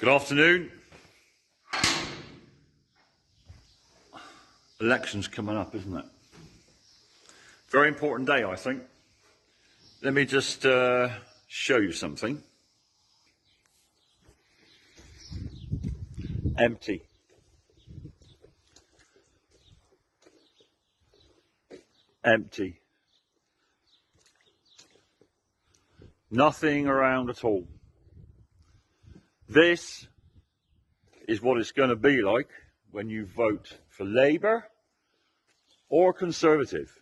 Good afternoon. Election's coming up, isn't it? Very important day, I think. Let me just show you something. Empty. Empty. Nothing around at all. This is what it's going to be like when you vote for Labour or Conservative.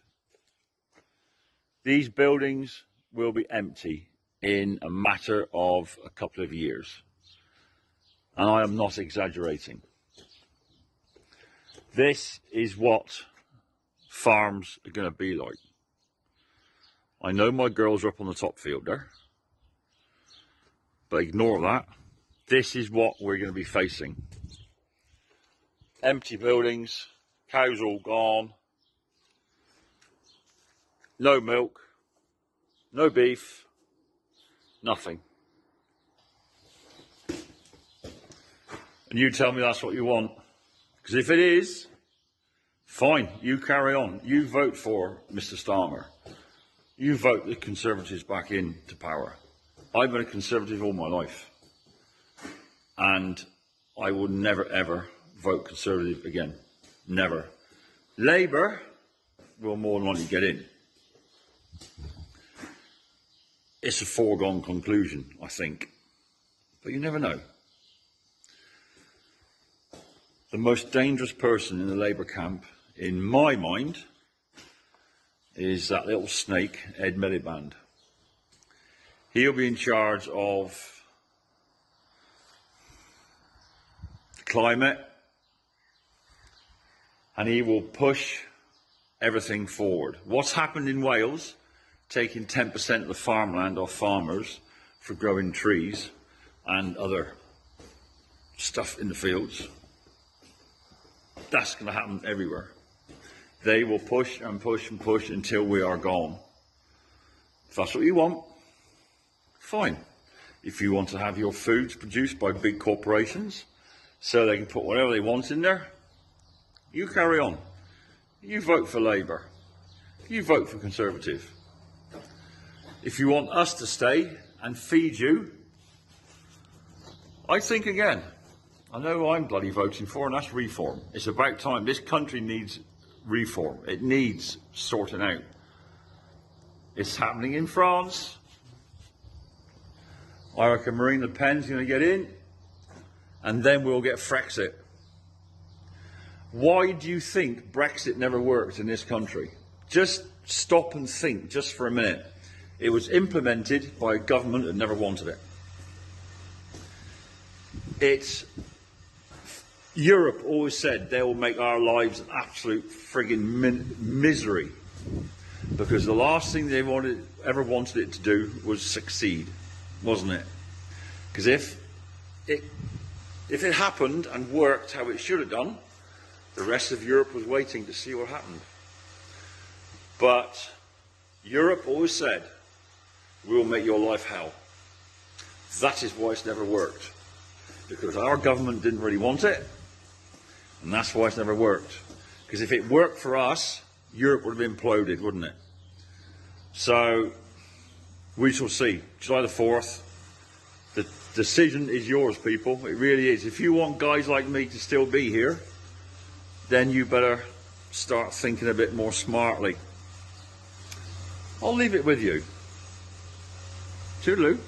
These buildings will be empty in a matter of a couple of years. And I am not exaggerating. This is what farms are going to be like. I know my girls are up on the top field there, but ignore that. This is what we're going to be facing. Empty buildings, cows all gone, no milk, no beef, nothing. And you tell me that's what you want. Because if it is, fine, you carry on. You vote for Mr. Starmer. You vote the Conservatives back into power. I've been a Conservative all my life. And I will never, ever vote Conservative again. Never. Labour will more than likely get in. It's a foregone conclusion, I think. But you never know. The most dangerous person in the Labour camp, in my mind, is that little snake, Ed Miliband. He'll be in charge of climate, and he will push everything forward. What's happened in Wales, taking 10% of the farmland off farmers for growing trees and other stuff in the fields, that's going to happen everywhere. They will push and push and push until we are gone. If that's what you want, fine. If you want to have your foods produced by big corporations so they can put whatever they want in there, you carry on. You vote for Labour. You vote for Conservative. If you want us to stay and feed you, I think again. I know who I'm bloody voting for, and that's reform. It's about time. This country needs reform. It needs sorting out. It's happening in France. I reckon Marine Le Pen's going to get in, and then we'll get Frexit. Why do you think Brexit never worked in this country? Just stop and think just for a minute. It was implemented by a government that never wanted it. Europe always said they will make our lives an absolute frigging misery, because the last thing they ever wanted it to do was succeed, wasn't it? Because if it happened and worked how it should have done, the rest of Europe was waiting to see what happened. But Europe always said, we will make your life hell. That is why it's never worked. Because our government didn't really want it, and that's why it's never worked. Because if it worked for us, Europe would have imploded, wouldn't it? So, we shall see. July the 4th. The decision is yours, people. It really is. If you want guys like me to still be here, then you better start thinking a bit more smartly. I'll leave it with you. Toodaloo.